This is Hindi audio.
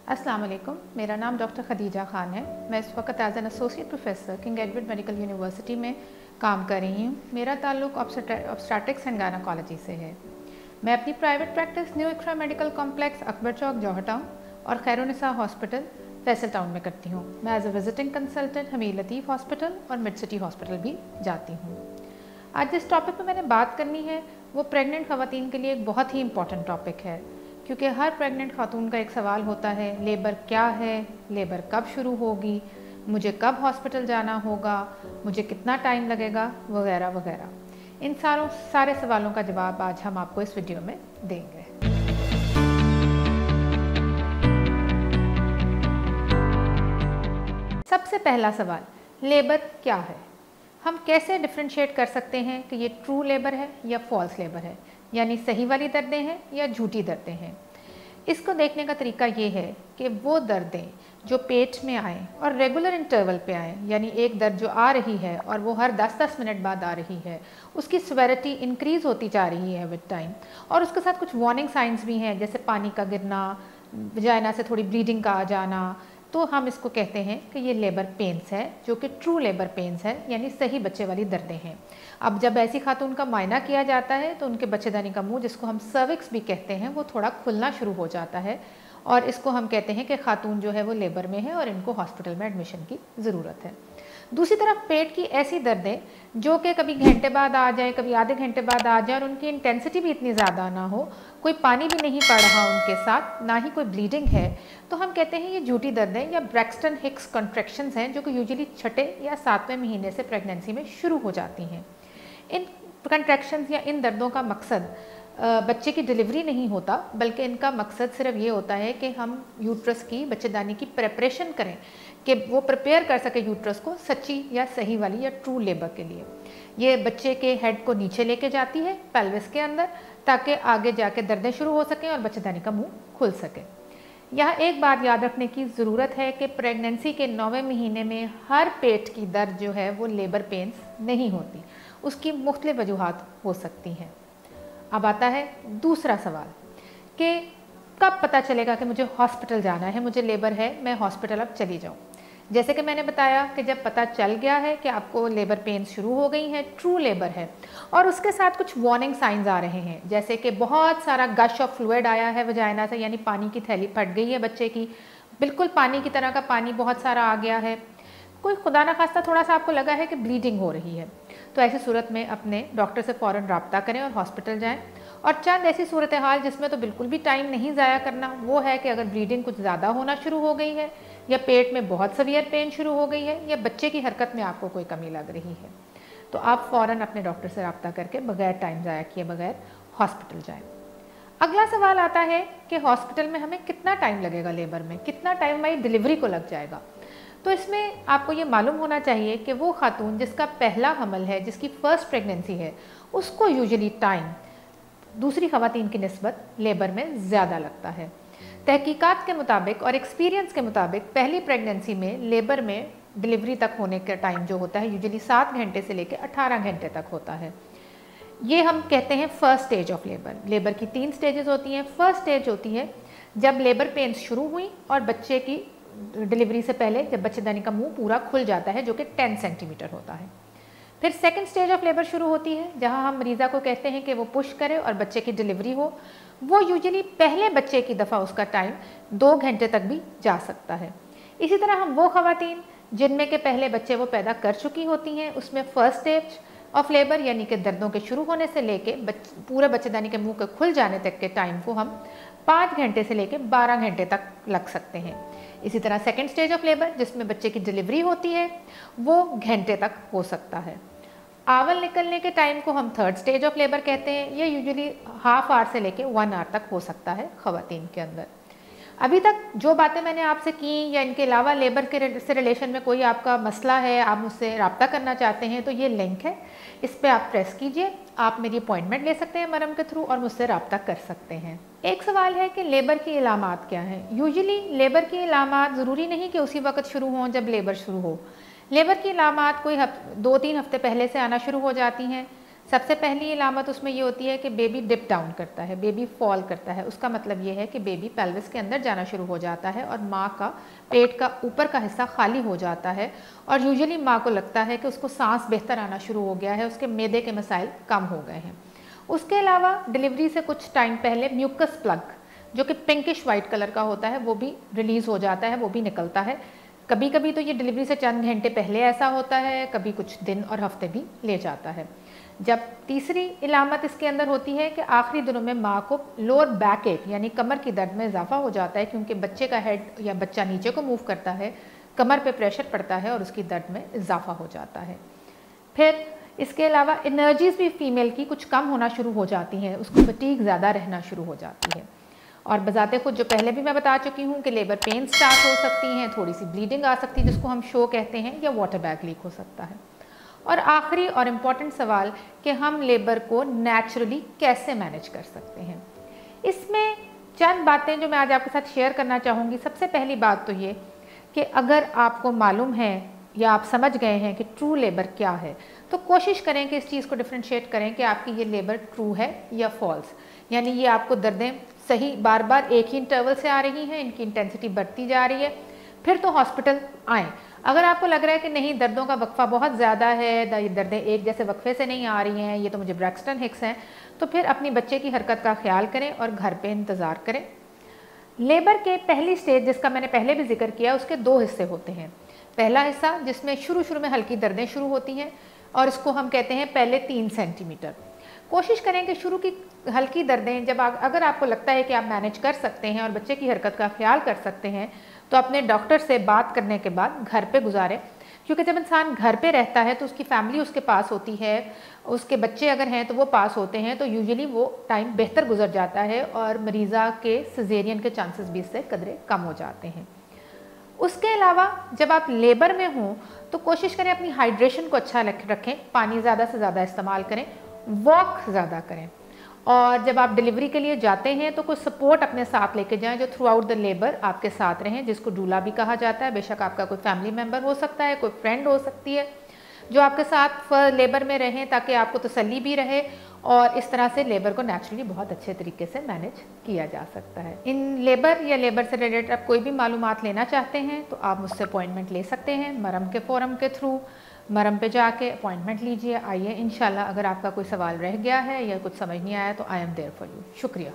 अस्सलाम वालेकुम। मेरा नाम डॉक्टर खदीजा ख़ान है। मैं इस वक्त as an associate professor King Edward medical university में काम कर रही हूँ। मेरा ताल्लुक़ ऑब्स्टेट्रिक्स एंड गायनेकोलॉजी से है। मैं अपनी private practice new Iqra medical complex Akbar Chowk Johar town और खैरुनिसा हॉस्पिटल फैसल टाउन में करती हूँ। मैं as a visiting consultant Hameer Latif hospital और मिड सिटी हॉस्पिटल भी जाती हूँ। आज जिस टॉपिक पर मैंने बात करनी है वो प्रेग्नेंट ख़वातीन के लिए एक बहुत ही इम्पॉर्टेंट टॉपिक है, क्योंकि हर प्रेग्नेंट खातून का एक सवाल होता है, लेबर क्या है, लेबर कब शुरू होगी, मुझे कब हॉस्पिटल जाना होगा, मुझे कितना टाइम लगेगा, वगैरह वगैरह। इन सारे सवालों का जवाब आज हम आपको इस वीडियो में देंगे। सबसे पहला सवाल, लेबर क्या है? हम कैसे डिफ्रेंशिएट कर सकते हैं कि ये ट्रू लेबर है या फॉल्स लेबर है, यानी सही वाली दर्दें हैं या झूठी दर्दें हैं। इसको देखने का तरीका ये है कि वो दर्दें जो पेट में आएँ और रेगुलर इंटरवल पे आएँ, यानी एक दर्द जो आ रही है और वो हर 10-10 मिनट बाद आ रही है, उसकी सिविरिटी इंक्रीज़ होती जा रही है विद टाइम, और उसके साथ कुछ वार्निंग साइंस भी हैं, जैसे पानी का गिरना, वजाइना से थोड़ी ब्लीडिंग का आ जाना, तो हम इसको कहते हैं कि ये लेबर पेन्स है, जो कि ट्रू लेबर पेन्स है, यानी सही बच्चे वाली दर्दें हैं। अब जब ऐसी खातून का मायना किया जाता है तो उनके बच्चेदानी का मुंह, जिसको हम सर्विक्स भी कहते हैं, वो थोड़ा खुलना शुरू हो जाता है, और इसको हम कहते हैं कि खातून जो है वो लेबर में है और इनको हॉस्पिटल में एडमिशन की ज़रूरत है। दूसरी तरफ पेट की ऐसी दर्दें जो कि कभी घंटे बाद आ जाए, कभी आधे घंटे बाद आ जाए, और उनकी इंटेंसिटी भी इतनी ज़्यादा ना हो, कोई पानी भी नहीं पड़ रहा उनके साथ, ना ही कोई ब्लीडिंग है, तो हम कहते हैं ये झूठी दर्दें या ब्रैक्सटन हिक्स कॉन्ट्रैक्शंस हैं, जो कि यूजुअली छठे या 7वें महीने से प्रेगनेंसी में शुरू हो जाती हैं। इन कॉन्ट्रैक्शंस या इन दर्दों का मकसद बच्चे की डिलीवरी नहीं होता, बल्कि इनका मकसद सिर्फ ये होता है कि हम यूट्रस की, बच्चेदानी की प्रिपरेशन करें, कि वो प्रिपेयर कर सके यूट्रस को सच्ची या सही वाली या ट्रू लेबर के लिए। ये बच्चे के हेड को नीचे लेके जाती है पेल्विस के अंदर, ताकि आगे जाके दर्दें शुरू हो सकें और बच्चेदानी का मुंह खुल सके। यहाँ एक बात याद रखने की ज़रूरत है कि प्रेगनेंसी के 9वें महीने में हर पेट की दर्द जो है वो लेबर पेन्स नहीं होती, उसकी मुख्तलिफ वजूहात हो सकती हैं। अब आता है दूसरा सवाल कि कब पता चलेगा कि मुझे हॉस्पिटल जाना है, मुझे लेबर है, मैं हॉस्पिटल अब चली जाऊँ। जैसे कि मैंने बताया कि जब पता चल गया है कि आपको लेबर पेन्स शुरू हो गई हैं, ट्रू लेबर है, और उसके साथ कुछ वार्निंग साइंस आ रहे हैं, जैसे कि बहुत सारा गश ऑफ फ्लूइड आया है वजाइना से, यानी पानी की थैली फट गई है बच्चे की, बिल्कुल पानी की तरह का पानी बहुत सारा आ गया है, कोई खुदा ना खास्ता थोड़ा सा आपको लगा है कि ब्लीडिंग हो रही है, तो ऐसी सूरत में अपने डॉक्टर से फ़ौरन रब्ता करें और हॉस्पिटल जाएं। और चंद ऐसी सूरत हाल जिसमें तो बिल्कुल भी टाइम नहीं ज़ाया करना, वो है कि अगर ब्लीडिंग कुछ ज़्यादा होना शुरू हो गई है, या पेट में बहुत सीवियर पेन शुरू हो गई है, या बच्चे की हरकत में आपको कोई कमी लग रही है, तो आप फ़ौरन अपने डॉक्टर से रब्ता करके बगैर टाइम ज़ाया किए बगैर हॉस्पिटल जाएँ। अगला सवाल आता है कि हॉस्पिटल में हमें कितना टाइम लगेगा, लेबर में कितना टाइम हमारी डिलीवरी को लग जाएगा। तो इसमें आपको ये मालूम होना चाहिए कि वो खातून जिसका पहला हमल है, जिसकी फ़र्स्ट प्रेगनेंसी है, उसको यूजुअली टाइम दूसरी ख़वातीन की निस्बत लेबर में ज़्यादा लगता है। तहकीकात के मुताबिक और एक्सपीरियंस के मुताबिक पहली प्रेगनेंसी में लेबर में डिलीवरी तक होने का टाइम जो होता है यूजुअली 7 घंटे से लेकर 18 घंटे तक होता है। ये हम कहते हैं first stage of labour. Labour की 3 स्टेजेस होती हैं। फर्स्ट स्टेज होती है जब लेबर पेन्स शुरू हुई और बच्चे की डिलीवरी से पहले जब बच्चेदानी का मुंह पूरा खुल जाता है, जो कि 10 सेंटीमीटर होता है। फिर सेकंड स्टेज ऑफ लेबर शुरू होती है, जहां हम मरीज़ा को कहते हैं कि वो पुश करे और बच्चे की डिलीवरी हो। वो यूजुअली पहले बच्चे की दफ़ा उसका टाइम 2 घंटे तक भी जा सकता है। इसी तरह हम वो ख़वातीन जिनमें के पहले बच्चे वो पैदा कर चुकी होती हैं, उसमें फर्स्ट स्टेज ऑफ लेबर यानी कि दर्दों के शुरू होने से लेके पूरे बच्चेदानी के मुंह के खुल जाने तक के टाइम को हम 5 घंटे से लेके 12 घंटे तक लग सकते हैं। इसी तरह सेकंड स्टेज ऑफ लेबर जिसमें बच्चे की डिलीवरी होती है, वो घंटे तक हो सकता है। आवल निकलने के टाइम को हम थर्ड स्टेज ऑफ लेबर कहते हैं। ये यूजुअली हाफ आवर से लेके 1 आवर तक हो सकता है ख़वातीन के अंदर। अभी तक जो बातें मैंने आपसे की, या इनके अलावा लेबर के से रिलेशन में कोई आपका मसला है, आप मुझसे रब्ता करना चाहते हैं, तो ये लिंक है, इस पर आप प्रेस कीजिए, आप मेरी अपॉइंटमेंट ले सकते हैं मरम के थ्रू और मुझसे रब्ता कर सकते हैं। एक सवाल है कि लेबर की इलामात क्या हैं। यूजुअली लेबर की इलामात ज़रूरी नहीं कि उसी वक्त शुरू हों जब लेबर शुरू हो। लेबर की इलामात कोई 2-3 हफ्ते पहले से आना शुरू हो जाती हैं। सबसे पहली इलामत उसमें ये होती है कि बेबी डिप डाउन करता है, बेबी फॉल करता है। उसका मतलब ये है कि बेबी पेल्विस के अंदर जाना शुरू हो जाता है और माँ का पेट का ऊपर का हिस्सा खाली हो जाता है और यूजुअली माँ को लगता है कि उसको सांस बेहतर आना शुरू हो गया है, उसके मैदे के मसाइल कम हो गए हैं। उसके अलावा डिलीवरी से कुछ टाइम पहले म्यूकस प्लग जो कि पिंकिश वाइट कलर का होता है वो भी रिलीज़ हो जाता है, वो भी निकलता है। कभी कभी तो ये डिलीवरी से चंद घंटे पहले ऐसा होता है, कभी कुछ दिन और हफ्ते भी ले जाता है। जब तीसरी इलामत इसके अंदर होती है कि आखिरी दिनों में माँ को लोअर बैक एक यानी कमर की दर्द में इजाफा हो जाता है, क्योंकि बच्चे का हेड या बच्चा नीचे को मूव करता है, कमर पे प्रेशर पड़ता है और उसकी दर्द में इजाफा हो जाता है। फिर इसके अलावा एनर्जीज भी फीमेल की कुछ कम होना शुरू हो जाती हैं, उसको फटीग ज़्यादा रहना शुरू हो जाती है। और बजाते खुद जो पहले भी मैं बता चुकी हूँ कि लेबर पेन स्टार्ट हो सकती हैं, थोड़ी सी ब्लीडिंग आ सकती है जिसको हम शो कहते हैं, या वाटर बैग लीक हो सकता है। और आखिरी और इम्पॉर्टेंट सवाल कि हम लेबर को नेचुरली कैसे मैनेज कर सकते हैं। इसमें चंद बातें जो मैं आज आपके साथ शेयर करना चाहूँगी। सबसे पहली बात तो ये कि अगर आपको मालूम है या आप समझ गए हैं कि ट्रू लेबर क्या है, तो कोशिश करें कि इस चीज़ को डिफ्रेंशिएट करें कि आपकी ये लेबर ट्रू है या फॉल्स, यानी ये आपको दर्दें सही बार बार एक ही इंटरवल से आ रही हैं, इनकी इंटेंसिटी बढ़ती जा रही है, फिर तो हॉस्पिटल आएँ। अगर आपको लग रहा है कि नहीं दर्दों का वक्फा बहुत ज़्यादा है, दर्दें एक जैसे वक्फे से नहीं आ रही हैं, ये तो मुझे ब्रैक्सटन हिक्स हैं, तो फिर अपनी बच्चे की हरकत का ख्याल करें और घर पे इंतज़ार करें। लेबर के पहली स्टेज जिसका मैंने पहले भी जिक्र किया, उसके दो हिस्से होते हैं। पहला हिस्सा जिसमें शुरू में हल्की दर्दें शुरू होती हैं और इसको हम कहते हैं पहले 3 सेंटीमीटर। कोशिश करें कि शुरू की हल्की दर्दें जब अगर आपको लगता है कि आप मैनेज कर सकते हैं और बच्चे की हरकत का ख्याल कर सकते हैं, तो अपने डॉक्टर से बात करने के बाद घर पे गुजारें, क्योंकि जब इंसान घर पे रहता है तो उसकी फैमिली उसके पास होती है, उसके बच्चे अगर हैं तो वो पास होते हैं, तो यूजुअली वो टाइम बेहतर गुजर जाता है और मरीज़ा के सिजेरियन के चांसेस भी इससे कदरे कम हो जाते हैं। उसके अलावा जब आप लेबर में हों तो कोशिश करें अपनी हाइड्रेशन को अच्छा रखें, पानी ज़्यादा से ज़्यादा इस्तेमाल करें, वॉक ज़्यादा करें, और जब आप डिलीवरी के लिए जाते हैं तो कुछ सपोर्ट अपने साथ लेके जाएं जो थ्रू आउट द लेबर आपके साथ रहें, जिसको डूला भी कहा जाता है। बेशक आपका कोई फैमिली मेम्बर हो सकता है, कोई फ्रेंड हो सकती है, जो आपके साथ लेबर में रहें ताकि आपको तसल्ली भी रहे और इस तरह से लेबर को नेचुरली बहुत अच्छे तरीके से मैनेज किया जा सकता है। इन लेबर या लेबर से रिलेटेड आप कोई भी मालूमात लेना चाहते हैं तो आप मुझसे अपॉइंटमेंट ले सकते हैं मरम के फोरम के थ्रू। मरम पे जाके अपॉइंटमेंट लीजिए, आइए इंशाल्लाह। अगर आपका कोई सवाल रह गया है या कुछ समझ नहीं आया तो I am there for you. शुक्रिया।